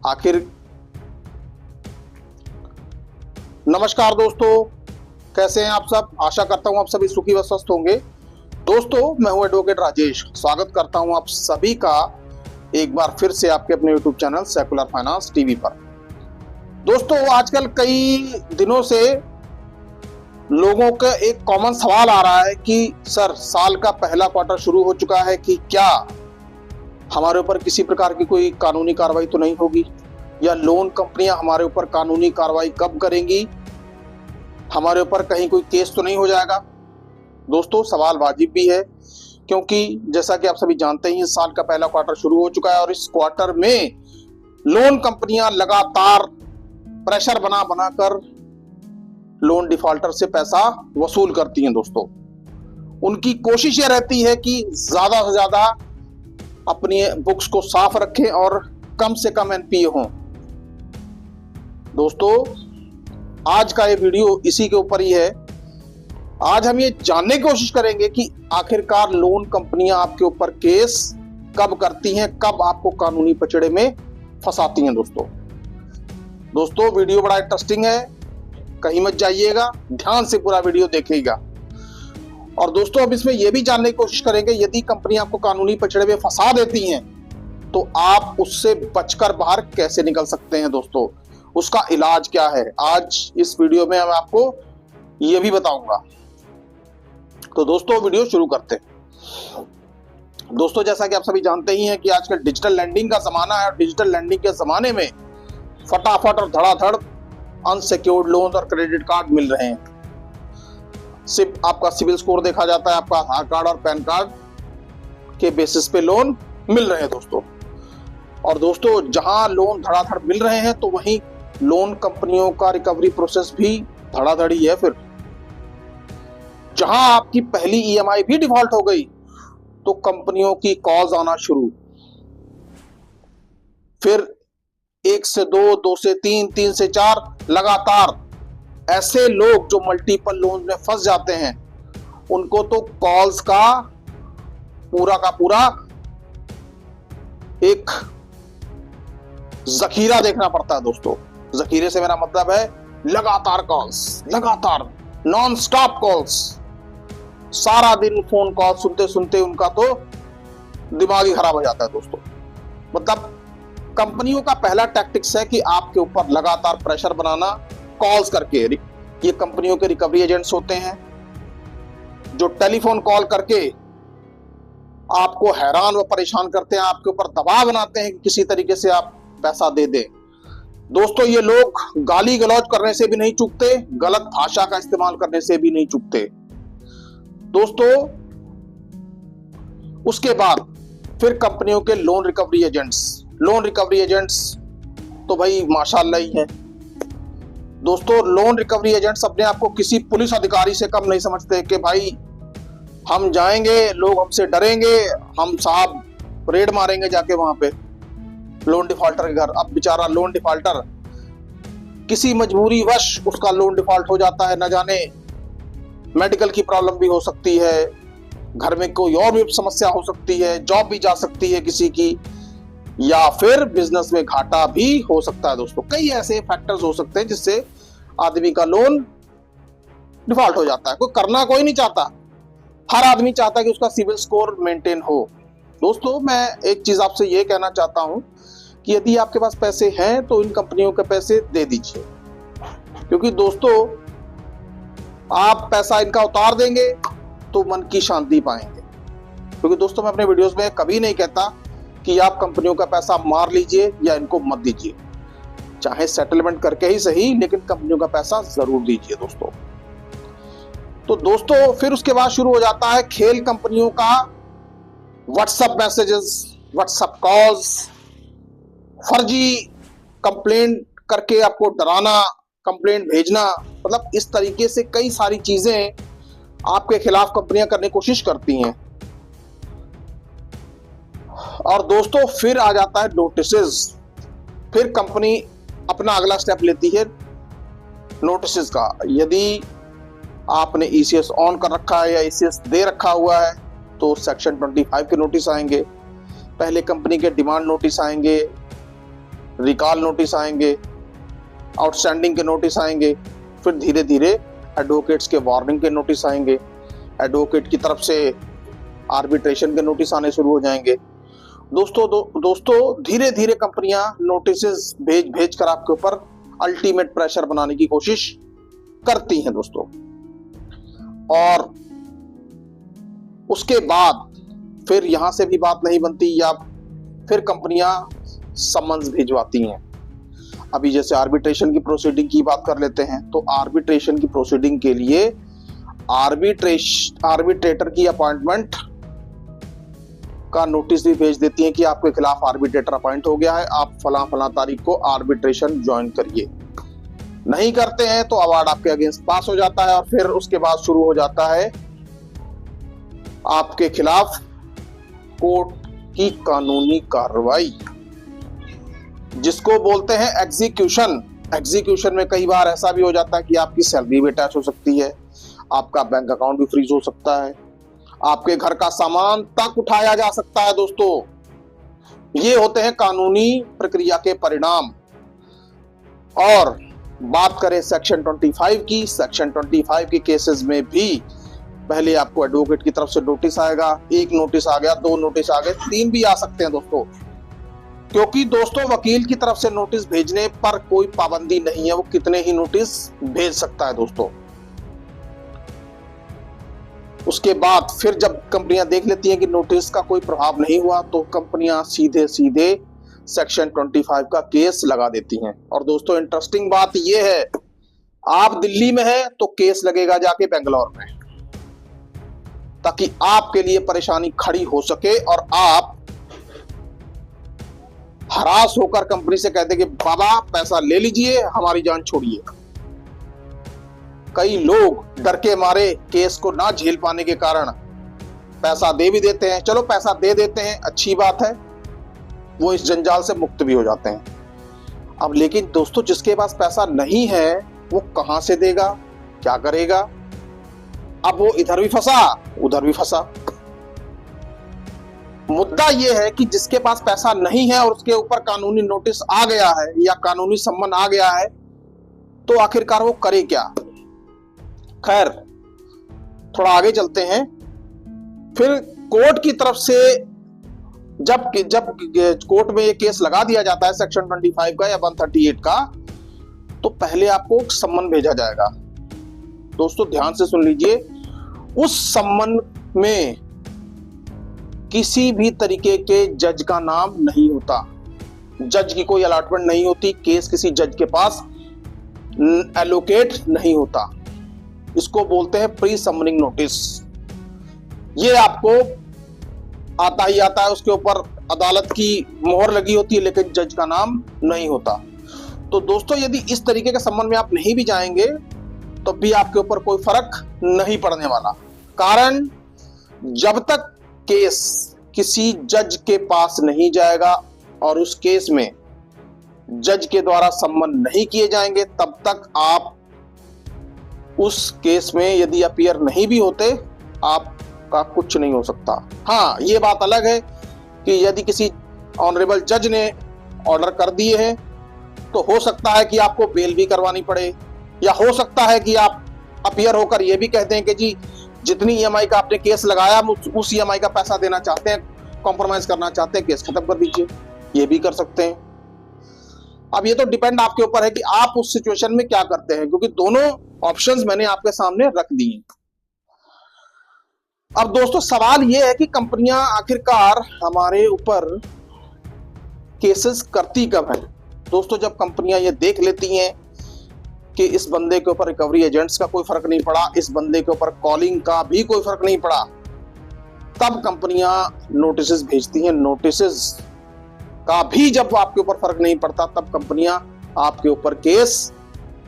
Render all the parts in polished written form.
आखिर नमस्कार दोस्तों, कैसे हैं आप सब। आशा करता हूं आप सभी सुखी व स्वस्थ होंगे। दोस्तों, मैं हूं एडवोकेट राजेश। स्वागत करता हूं आप सभी का एक बार फिर से आपके अपने YouTube channel secular finance TV पर। दोस्तों, आजकल कई दिनों से लोगों का एक कॉमन सवाल आ रहा है कि सर, साल का पहला क्वार्टर शुरू हो चुका है कि क्या हमारे ऊपर किसी प्रकार की कोई कानूनी कार्रवाई तो नहीं होगी, या लोन कंपनियां हमारे ऊपर कानूनी कार्रवाई कब करेंगी, हमारे ऊपर कहीं कोई केस तो नहीं हो जाएगा। दोस्तों, सवाल वाजिब भी है, क्योंकि जैसा कि आप सभी जानते ही साल का पहला क्वार्टर शुरू हो चुका है और इस क्वार्टर में लोन कंपनियां लगातार प्रेशर बना बनाकर लोन डिफॉल्टर से पैसा वसूल करती हैं। दोस्तों, उनकी कोशिश ये रहती है कि ज्यादा से ज्यादा अपनी बुक्स को साफ रखें और कम से कम एनपीए हों। दोस्तों, आज का ये वीडियो इसी के ऊपर ही है। आज हम ये जानने की कोशिश करेंगे कि आखिरकार लोन कंपनियां आपके ऊपर केस कब करती हैं, कब आपको कानूनी पचड़े में फंसाती हैं। दोस्तों, वीडियो बड़ा इंटरेस्टिंग है, कहीं मत जाइएगा, ध्यान से पूरा वीडियो देखिएगा। और दोस्तों, अब इसमें यह भी जानने की कोशिश करेंगे, यदि कंपनी आपको कानूनी पचड़े में फंसा देती हैं तो आप उससे बचकर बाहर कैसे निकल सकते हैं। दोस्तों, उसका इलाज क्या है, आज इस वीडियो में मैं आपको यह भी बताऊंगा। तो दोस्तों, वीडियो शुरू करते हैं। दोस्तों, जैसा कि आप सभी जानते ही हैं कि आजकल डिजिटल लैंडिंग का जमाना है और डिजिटल लैंडिंग के जमाने में फटाफट और धड़ाधड़ अनसिक्योर्ड लोन और क्रेडिट कार्ड मिल रहे हैं। सिर्फ आपका सिविल स्कोर देखा जाता है, आपका आधार कार्ड और पैन कार्ड के बेसिस पे लोन मिल रहे हैं। दोस्तों, और दोस्तों, जहां लोन धड़ाधड़ मिल रहे हैं तो वहीं लोन कंपनियों का रिकवरी प्रोसेस भी धड़ाधड़ी है। फिर जहां आपकी पहली ईएमआई भी डिफॉल्ट हो गई तो कंपनियों की कॉल्स आना शुरू, फिर 1 से 2, 2 से 3, 3 से 4, लगातार ऐसे लोग जो मल्टीपल लोन में फंस जाते हैं उनको तो कॉल्स का पूरा एक जखीरा देखना पड़ता है। दोस्तों, जखीरे से मेरा मतलब है लगातार कॉल्स, लगातार नॉन स्टॉप कॉल्स। सारा दिन फोन कॉल सुनते सुनते उनका तो दिमाग ही खराब हो जाता है। दोस्तों, मतलब कंपनियों का पहला टैक्टिक्स है कि आपके ऊपर लगातार प्रेशर बनाना कॉल्स करके। ये कंपनियों के रिकवरी एजेंट्स होते हैं जो टेलीफोन कॉल करके आपको हैरान व परेशान करते हैं, आपके ऊपर दबाव बनाते हैं कि किसी तरीके से आप पैसा दे दें। दोस्तों, ये लोग गाली गलौज करने से भी नहीं चूकते, गलत भाषा का इस्तेमाल करने से भी नहीं चूकते। दोस्तों, उसके बाद फिर कंपनियों के लोन रिकवरी एजेंट्स तो भाई माशाअल्लाह ही है। दोस्तों, लोन रिकवरी एजेंट्स अपने आप को किसी पुलिस अधिकारी से कम नहीं समझते कि भाई हम जाएंगे, लोग हमसे डरेंगे, हम साहब रेड मारेंगे जाके वहां पे लोन डिफॉल्टर के घर। अब बेचारा लोन डिफॉल्टर किसी मजबूरी वश उसका लोन डिफॉल्ट हो जाता है, न जाने मेडिकल की प्रॉब्लम भी हो सकती है, घर में कोई और भी समस्या हो सकती है, जॉब भी जा सकती है किसी की, या फिर बिजनेस में घाटा भी हो सकता है। दोस्तों, कई ऐसे फैक्टर्स हो सकते हैं जिससे आदमी का लोन डिफॉल्ट हो जाता है। कोई नहीं चाहता, हर आदमी चाहता है कि उसका सिविल स्कोर मेंटेन हो। दोस्तों, मैं एक चीज आपसे ये कहना चाहता हूं कि यदि आपके पास पैसे हैं तो इन कंपनियों के पैसे दे दीजिए, क्योंकि दोस्तों आप पैसा इनका उतार देंगे तो मन की शांति पाएंगे। क्योंकि दोस्तों, मैं अपने वीडियोस में कभी नहीं कहता कि आप कंपनियों का पैसा मार लीजिए या इनको मत दीजिए, चाहे सेटलमेंट करके ही सही, लेकिन कंपनियों का पैसा जरूर दीजिए। दोस्तों, फिर उसके बाद शुरू हो जाता है खेल कंपनियों का। व्हाट्सएप मैसेजेस, व्हाट्सएप कॉल्स, फर्जी कंप्लेंट करके आपको डराना, कंप्लेंट भेजना, मतलब इस तरीके से कई सारी चीजें आपके खिलाफ कंपनियां करने की कोशिश करती हैं। और दोस्तों, फिर आ जाता है नोटिसेस। फिर कंपनी अपना अगला स्टेप लेती है नोटिसेस का। यदि आपने ईसीएस ऑन कर रखा है या ईसीएस दे रखा हुआ है तो सेक्शन 25 के नोटिस आएंगे, पहले कंपनी के डिमांड नोटिस आएंगे, रिकॉल नोटिस आएंगे, आउटस्टैंडिंग के नोटिस आएंगे, फिर धीरे धीरे एडवोकेट्स के वार्निंग के नोटिस आएंगे, एडवोकेट की तरफ से आर्बिट्रेशन के नोटिस आने शुरू हो जाएंगे। दोस्तों धीरे धीरे कंपनियां नोटिस भेज कर आपके ऊपर अल्टीमेट प्रेशर बनाने की कोशिश करती हैं दोस्तों। और उसके बाद फिर यहां से भी बात नहीं बनती, या फिर कंपनियां समन्स भिजवाती हैं। अभी जैसे आर्बिट्रेशन की प्रोसीडिंग की बात कर लेते हैं, तो आर्बिट्रेशन की प्रोसीडिंग के लिए आर्बिट्रेटर की अपॉइंटमेंट का नोटिस भी भेज देती हैं कि आपके खिलाफ आर्बिट्रेटर अपॉइंट हो गया है, आप फला तारीख को आर्बिट्रेशन ज्वाइन करिए। नहीं करते हैं तो अवार्ड आपके अगेंस्ट पास हो जाता है, और फिर उसके बाद शुरू हो जाता है आपके खिलाफ कोर्ट की कानूनी कार्रवाई, जिसको बोलते हैं एग्जीक्यूशन। एग्जीक्यूशन में कई बार ऐसा भी हो जाता है कि आपकी सैलरी भी अटैच हो सकती है, आपका बैंक अकाउंट भी फ्रीज हो सकता है, आपके घर का सामान तक उठाया जा सकता है। दोस्तों, ये होते हैं कानूनी प्रक्रिया के परिणाम। और बात करें सेक्शन 25 की, सेक्शन 25 के केसेस में भी पहले आपको एडवोकेट की तरफ से नोटिस आएगा। एक नोटिस आ गया, 2 नोटिस आ गए, 3 भी आ सकते हैं दोस्तों, क्योंकि दोस्तों वकील की तरफ से नोटिस भेजने पर कोई पाबंदी नहीं है, वो कितने ही नोटिस भेज सकता है दोस्तों। उसके बाद फिर जब कंपनियां देख लेती हैं कि नोटिस का कोई प्रभाव नहीं हुआ, तो कंपनियां सीधे सीधे सेक्शन 25 का केस लगा देती हैं। और दोस्तों इंटरेस्टिंग बात यह है, आप दिल्ली में हैं तो केस लगेगा जाके बेंगलोर में, ताकि आपके लिए परेशानी खड़ी हो सके और आप हरास होकर कंपनी से कहते कि बाबा पैसा ले लीजिए, हमारी जान छोड़िए। कई लोग डर के मारे केस को ना झेल पाने के कारण पैसा दे भी देते हैं। चलो पैसा दे देते हैं, अच्छी बात है, वो इस जंजाल से मुक्त भी हो जाते हैं। अब लेकिन दोस्तों जिसके पास पैसा नहीं है वो कहां से देगा, क्या करेगा? अब वो इधर भी फंसा उधर भी फंसा। मुद्दा ये है कि जिसके पास पैसा नहीं है और उसके ऊपर कानूनी नोटिस आ गया है या कानूनी सम्मन आ गया है, तो आखिरकार वो करे क्या? खैर, थोड़ा आगे चलते हैं। फिर कोर्ट की तरफ से जब कोर्ट में ये केस लगा दिया जाता है सेक्शन 25 का या 138 का, तो पहले आपको सम्मन भेजा जाएगा। दोस्तों ध्यान से सुन लीजिए, उस सम्मन में किसी भी तरीके के जज का नाम नहीं होता, जज की कोई अलॉटमेंट नहीं होती, केस किसी जज के पास एलोकेट नहीं होता। इसको बोलते हैं प्री समनिंग नोटिस। ये आपको आता ही आता है, उसके ऊपर अदालत की मोहर लगी होती है, लेकिन जज का नाम नहीं होता। तो दोस्तों यदि इस तरीके के सम्मन में आप नहीं भी जाएंगे तो भी आपके ऊपर कोई फर्क नहीं पड़ने वाला। कारण जब तक केस किसी जज के पास नहीं जाएगा और उस केस में जज के द्वारा सम्मन नहीं किए जाएंगे, तब तक आप उस केस में यदि अपीयर नहीं भी होते, आपका कुछ नहीं हो सकता। हाँ, ये बात अलग है कि यदि किसी ऑनरेबल जज ने ऑर्डर कर दिए हैं तो हो सकता है कि आपको बेल भी करवानी पड़े, या हो सकता है कि आप अपीयर होकर यह भी कहते हैं कि जी जितनी ईएमआई का आपने केस लगाया उस ईएमआई का पैसा देना चाहते हैं, कॉम्प्रोमाइज करना चाहते हैं, केस खत्म कर दीजिए, ये भी कर सकते हैं। अब ये तो डिपेंड आपके ऊपर है कि आप उस सिचुएशन में क्या करते हैं, क्योंकि दोनों ऑप्शंस मैंने आपके सामने रख दिए। अब दोस्तों सवाल ये है कि कंपनियां आखिरकार हमारे ऊपर केसेस करती कब है? दोस्तों जब कंपनियां ये देख लेती हैं कि इस बंदे के ऊपर रिकवरी एजेंट्स का कोई फर्क नहीं पड़ा, इस बंदे के ऊपर कॉलिंग का भी कोई फर्क नहीं पड़ा, तब कंपनियां नोटिस भेजती हैं। नोटिस का भी जब आपके ऊपर फर्क नहीं पड़ता, तब कंपनियां आपके ऊपर केस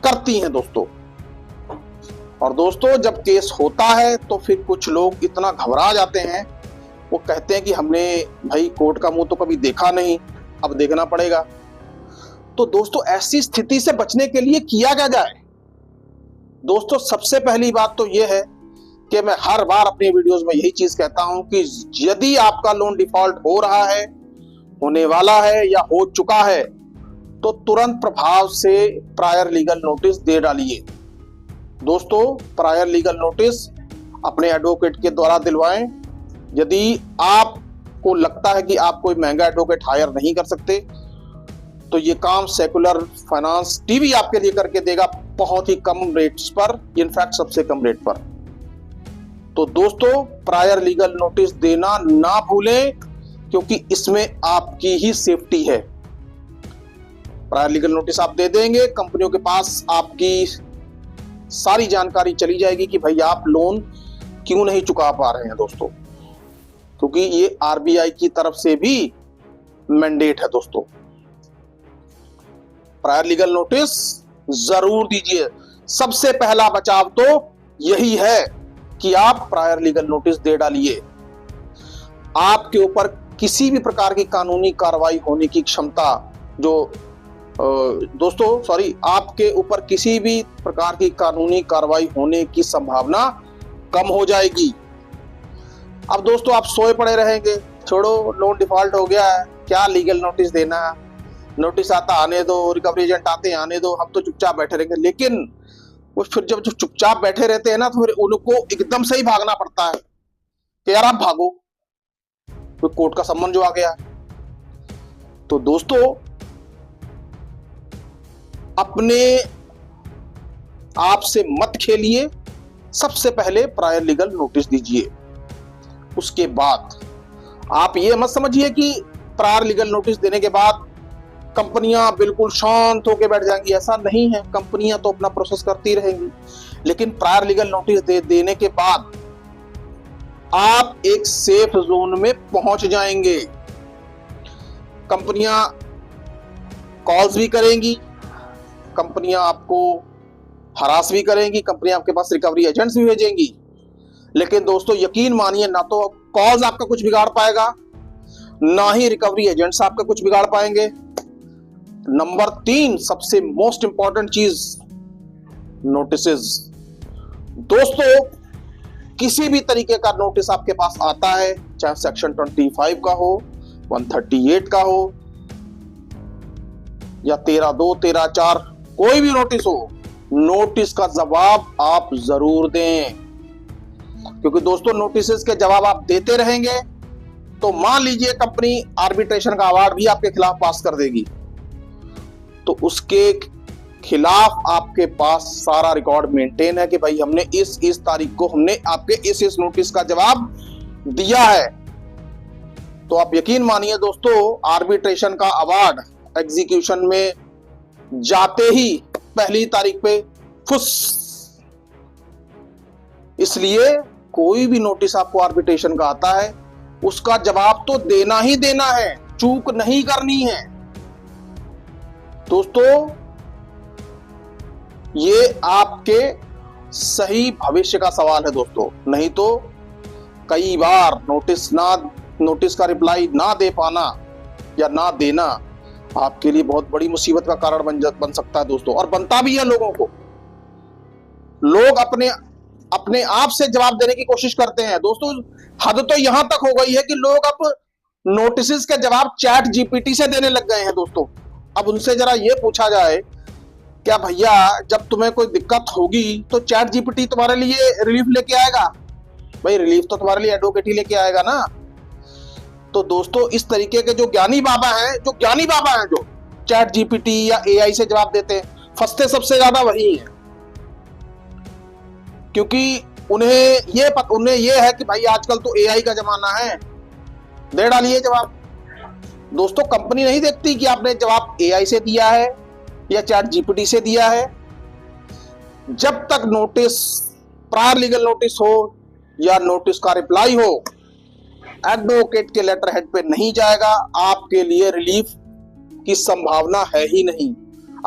करती हैं दोस्तों। और दोस्तों जब केस होता है तो फिर कुछ लोग इतना घबरा जाते हैं, वो कहते हैं कि हमने भाई कोर्ट का मुंह तो कभी देखा नहीं, अब देखना पड़ेगा। तो दोस्तों ऐसी स्थिति से बचने के लिए किया क्या जाए? दोस्तों सबसे पहली बात तो यह है कि मैं हर बार अपनी वीडियोस में यही चीज कहता हूं कि यदि आपका लोन डिफॉल्ट हो रहा है, होने वाला है या हो चुका है, तो तुरंत प्रभाव से प्रायर लीगल नोटिस दे डालिए। दोस्तों, प्रायर लीगल नोटिस अपने एडवोकेट के द्वारा दिलवाएं। यदि आपको लगता है कि आप कोई महंगा एडवोकेट हायर नहीं कर सकते, तो ये काम सेकुलर फाइनेंस टीवी आपके लिए करके देगा, बहुत ही कम रेट्स पर, इनफैक्ट सबसे कम रेट पर। तो दोस्तों, प्रायर लीगल नोटिस देना ना भूलें, क्योंकि इसमें आपकी ही सेफ्टी है। प्रायर लीगल नोटिस आप दे देंगे, कंपनियों के पास आपकी सारी जानकारी चली जाएगी कि भाई आप लोन क्यों नहीं चुका पा रहे हैं दोस्तों, क्योंकि ये आरबीआई की तरफ से भी मैंडेट है दोस्तों। प्रायर लीगल नोटिस जरूर दीजिए। सबसे पहला बचाव तो यही है कि आप प्रायर लीगल नोटिस दे डालिए। आपके ऊपर किसी भी प्रकार की कानूनी कार्रवाई होने की क्षमता आपके ऊपर किसी भी प्रकार की कानूनी कार्रवाई होने की संभावना कम हो जाएगी। अब दोस्तों, आप सोए पड़े रहेंगे, छोड़ो लोन डिफॉल्ट हो गया है, क्या लीगल नोटिस देना, नोटिस आता आने दो, रिकवरी एजेंट आते आने दो, हम तो चुपचाप बैठे रहेंगे। लेकिन वो फिर जब चुपचाप बैठे रहते हैं ना, तो फिर उनको एकदम से ही भागना पड़ता है कि यार आप भागो, तो कोर्ट का सम्मन जो आ गया। तो दोस्तों, अपने आप से मत खेलिए। सबसे पहले प्रायर लीगल नोटिस दीजिए। उसके बाद आप ये मत समझिए कि प्रायर लीगल नोटिस देने के बाद कंपनियां बिल्कुल शांत होकर बैठ जाएंगी, ऐसा नहीं है। कंपनियां तो अपना प्रोसेस करती रहेंगी, लेकिन प्रायर लीगल नोटिस देने के बाद आप एक सेफ जोन में पहुंच जाएंगे। कंपनियां कॉल्स भी करेंगी, कंपनियां आपको हरास भी करेंगी, कंपनियां आपके पास रिकवरी एजेंट्स भी भेजेंगी। लेकिन दोस्तों, यकीन मानिए, ना तो कॉल्स आपका कुछ बिगाड़ पाएगा, ना ही रिकवरी एजेंट्स आपका कुछ बिगाड़ पाएंगे। नंबर 3 सबसे मोस्ट इंपॉर्टेंट चीज, नोटिसेस। दोस्तों, किसी भी तरीके का नोटिस आपके पास आता है, चाहे सेक्शन 25 का हो, 138 का हो, या 13(2), 13(4), कोई भी नोटिस हो, नोटिस का जवाब आप जरूर दें। क्योंकि दोस्तों, नोटिसेस के जवाब आप देते रहेंगे तो मान लीजिए कंपनी आर्बिट्रेशन का अवार्ड भी आपके खिलाफ पास कर देगी, तो उसके खिलाफ आपके पास सारा रिकॉर्ड मेंटेन है कि भाई हमने इस तारीख को हमने आपके इस नोटिस का जवाब दिया है। तो आप यकीन मानिए दोस्तों, आर्बिट्रेशन का अवार्ड एग्जीक्यूशन में जाते ही पहली तारीख पे फुस। इसलिए कोई भी नोटिस आपको आर्बिट्रेशन का आता है, उसका जवाब तो देना ही देना है, चूक नहीं करनी है। दोस्तों, ये आपके सही भविष्य का सवाल है दोस्तों। नहीं तो कई बार नोटिस का रिप्लाई ना दे पाना या ना देना आपके लिए बहुत बड़ी मुसीबत का कारण बन सकता है दोस्तों, और बनता भी है लोगों को। लोग अपने आप से जवाब देने की कोशिश करते हैं दोस्तों। हद तो यहां तक हो गई है कि लोग अब नोटिस के जवाब चैट जीपीटी से देने लग गए हैं दोस्तों। अब उनसे जरा ये पूछा जाए, क्या भैया जब तुम्हें कोई दिक्कत होगी तो चैट जीपीटी तुम्हारे लिए रिलीफ लेके आएगा? भाई रिलीफ तो तुम्हारे लिए एडवोकेट ही लेके आएगा ना। तो दोस्तों, इस तरीके के जो ज्ञानी बाबा हैं जो चैट जीपीटी या एआई से जवाब देते हैं, फंसते सबसे ज्यादा वही हैं। क्योंकि उन्हें ये है कि भाई आजकल तो एआई का जमाना है, दे डालिए जवाब। दोस्तों, कंपनी नहीं देखती कि आपने जवाब एआई से दिया है या चैट जीपीटी से दिया है। जब तक नोटिस, प्रायर लीगल नोटिस हो या नोटिस का रिप्लाई हो, एडवोकेट के लेटर हेड पे नहीं जाएगा, आपके लिए रिलीफ की संभावना है ही नहीं।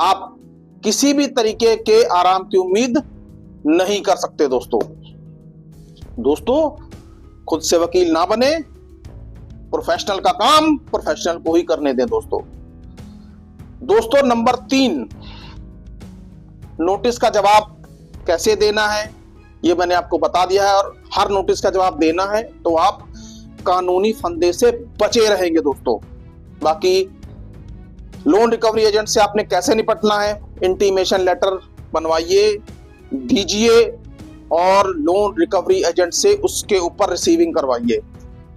आप किसी भी तरीके के आराम की उम्मीद नहीं कर सकते दोस्तों, खुद से वकील ना बने, प्रोफेशनल का काम प्रोफेशनल को ही करने दें दोस्तों। नंबर 3, नोटिस का जवाब कैसे देना है ये मैंने आपको बता दिया है। और हर नोटिस का जवाब देना है तो आप कानूनी फंदे से बचे रहेंगे दोस्तों। बाकी लोन रिकवरी एजेंट से आपने कैसे निपटना है, इंटीमेशन लेटर बनवाइए, दीजिए और लोन रिकवरी एजेंट से उसके ऊपर रिसीविंग करवाइए।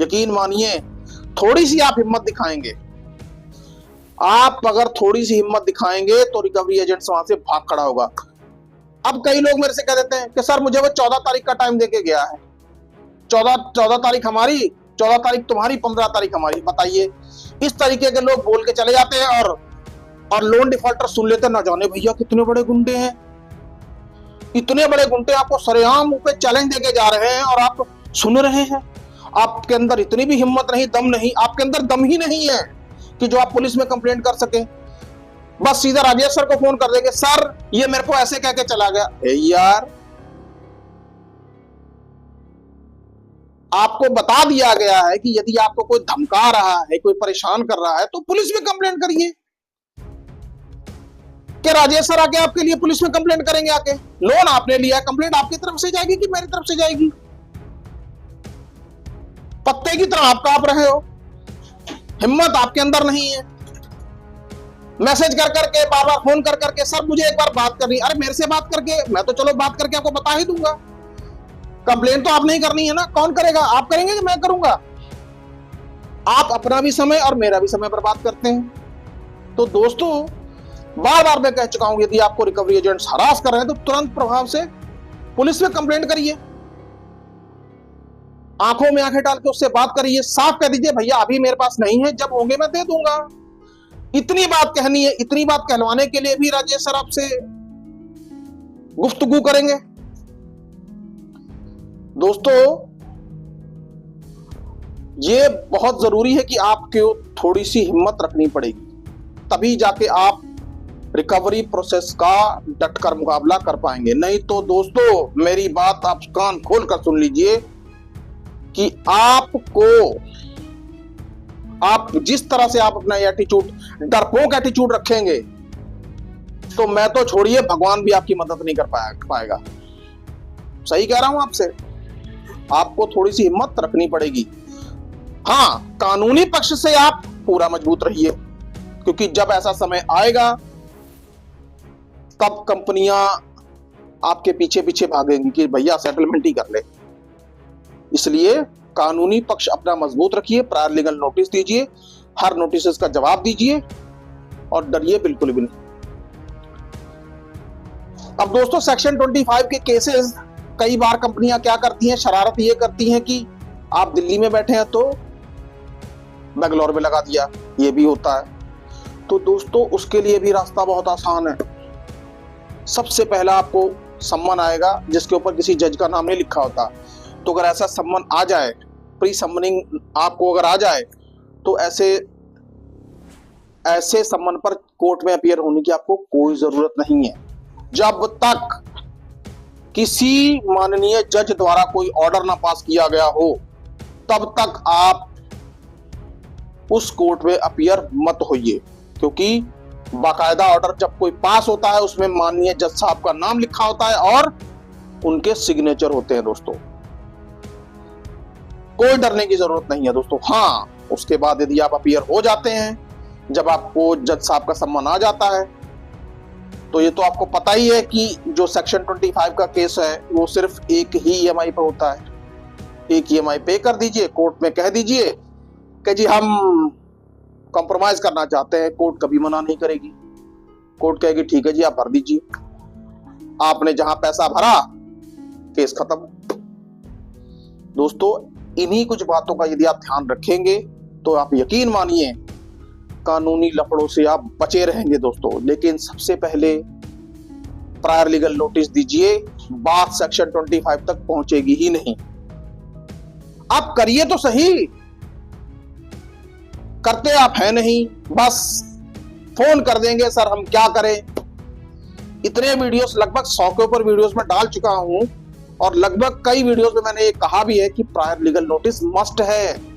यकीन मानिए थोड़ी सी आप हिम्मत दिखाएंगे, आप अगर थोड़ी सी हिम्मत दिखाएंगे तो रिकवरी एजेंट वहां से भाग खड़ा होगा। अब कई लोग मेरे से कह देते हैं कि सर मुझे वो 14 तारीख का टाइम देके गया है, 14 तारीख हमारी, 14 तारीख तुम्हारी, 15 तारीख हमारी। बताइए, इस तरीके के लोग बोल के चले जाते हैं और लोन डिफॉल्टर सुन लेते हैं। ना जाने भैया कितने बड़े गुंडे हैं, इतने बड़े गुंडे आपको सरेआम पे चैलेंज देके जा रहे हैं और आप सुन रहे हैं। आपके अंदर इतनी भी हिम्मत नहीं, दम नहीं, आपके अंदर दम ही नहीं है कि जो आप पुलिस में कंप्लेंट कर सके। बस सीधा राजेश सर को फोन कर देंगे, सर ये मेरे को ऐसे कह के चला गया। यार आपको बता दिया गया है कि यदि आपको कोई धमका रहा है, कोई परेशान कर रहा है तो पुलिस में कंप्लेंट करिए। कि राजेश सर आके आपके लिए पुलिस में कंप्लेंट करेंगे? आके लोन आपने लिया, कंप्लेंट आपकी तरफ से जाएगी कि मेरी तरफ से जाएगी? पत्ते की तरह आप कांप रहे हो, हिम्मत आपके अंदर नहीं है। मैसेज कर करके, बार बार फोन कर करके, सर मुझे एक बार बात करनी। अरे मेरे से बात करके, मैं तो चलो बात करके आपको बता ही दूंगा, कंप्लेंट तो आप नहीं करनी है ना। कौन करेगा? आप करेंगे कि मैं करूंगा? आप अपना भी समय और मेरा भी समय बर्बाद करते हैं। तो दोस्तों बार बार मैं कह चुका हूं, यदि आपको रिकवरी एजेंट्स हरास कर रहे हैं तो तुरंत प्रभाव से पुलिस में कंप्लेंट करिए, आंखों में आंखें डाल के उससे बात करिए, साफ कह दीजिए भैया अभी मेरे पास नहीं है, जब होंगे मैं दे दूंगा। इतनी बात कहनी है। इतनी बात कहलवाने के लिए भी राजेश सर आपसे गुफ्तगू करेंगे। दोस्तों ये बहुत जरूरी है कि आपको थोड़ी सी हिम्मत रखनी पड़ेगी, तभी जाके आप रिकवरी प्रोसेस का डटकर मुकाबला कर पाएंगे। नहीं तो दोस्तों मेरी बात आप कान खोल कर सुन लीजिए कि आप जिस तरह से आप अपना एटीट्यूड, डरपोक एटीट्यूड रखेंगे तो मैं तो छोड़िए, भगवान भी आपकी मदद नहीं कर पाएगा। सही कह रहा हूं आपसे, आपको थोड़ी सी हिम्मत रखनी पड़ेगी। हाँ, कानूनी पक्ष से आप पूरा मजबूत रहिए, क्योंकि जब ऐसा समय आएगा तब कंपनियां आपके पीछे पीछे भागेंगी कि भैया सेटलमेंट ही कर ले। इसलिए कानूनी पक्ष अपना मजबूत रखिए, प्रायर लीगल नोटिस दीजिए, हर नोटिस का जवाब दीजिए और डरिए बिल्कुल भी नहीं। अब दोस्तों सेक्शन 25 के केसेस, कई बार कंपनियां क्या करती हैं, शरारत ये करती हैं कि आप दिल्ली में बैठे हैं तो बेंगलोर में लगा दिया, ये भी होता है। तो दोस्तों उसके लिए भी रास्ता बहुत आसान है। सबसे पहला आपको सम्मन आएगा जिसके ऊपर किसी जज का नाम नहीं लिखा होता। तो अगर ऐसा सम्मन आ जाए, प्री सम्मनिंग आपको अगर आ जाए, तो ऐसे सम्मन पर कोर्ट में अपीयर होने की आपको कोई जरूरत नहीं है। जब तक किसी माननीय जज द्वारा कोई ऑर्डर ना पास किया गया हो तब तक आप उस कोर्ट में अपीयर मत होइए, क्योंकि बाकायदा ऑर्डर जब कोई पास होता है उसमें माननीय जज साहब का नाम लिखा होता है और उनके सिग्नेचर होते हैं। दोस्तों कोई डरने की जरूरत नहीं है दोस्तों। हाँ, उसके बाद यदि आप अपीयर हो जाते हैं, जब आपको जज साहब का सम्मान आ जाता है, तो ये तो आपको पता ही है कि जो सेक्शन 25 का केस है वो सिर्फ एक ही ईएमआई पे होता है। एक ईएमआई पे कर दीजिए, कोर्ट में कह दीजिए कि जी हम कॉम्प्रोमाइज करना चाहते हैं, कोर्ट कभी मना नहीं करेगी। कोर्ट कहेगी ठीक है जी आप भर दीजिए, आपने जहां पैसा भरा केस खत्म। दोस्तों इन्हीं कुछ बातों का यदि आप ध्यान रखेंगे तो आप यकीन मानिए कानूनी लफड़ों से आप बचे रहेंगे दोस्तों। लेकिन सबसे पहले प्रायर लीगल नोटिस दीजिए, बात सेक्शन 25 तक पहुंचेगी ही नहीं। आप करिए तो सही, करते आप है नहीं, बस फोन कर देंगे सर हम क्या करें। इतने वीडियोस, लगभग 100 के ऊपर वीडियोस में डाल चुका हूं और लगभग कई वीडियोस में मैंने ये कहा भी है कि प्रायर लीगल नोटिस मस्ट है।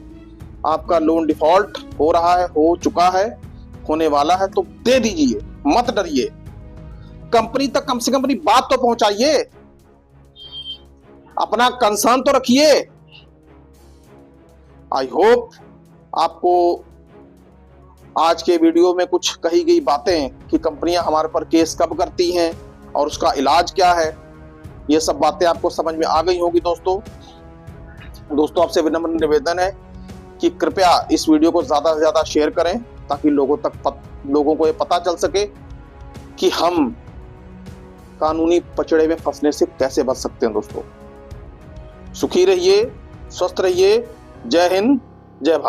आपका लोन डिफॉल्ट हो रहा है, हो चुका है, होने वाला है, तो दे दीजिए, मत डरिए। कंपनी तक कम से कम अपनी बात तो पहुंचाइए, अपना कंसर्न तो रखिए। आई होप आपको आज के वीडियो में कुछ कही गई बातें कि कंपनियां हमारे पर केस कब करती हैं और उसका इलाज क्या है, ये सब बातें आपको समझ में आ गई होगी। दोस्तों आपसे विनम्र निवेदन है कि कृपया इस वीडियो को ज्यादा से ज्यादा शेयर करें ताकि लोगों को ये पता चल सके कि हम कानूनी पचड़े में फंसने से कैसे बच सकते हैं। दोस्तों सुखी रहिए, स्वस्थ रहिए। जय हिंद, जय भारत।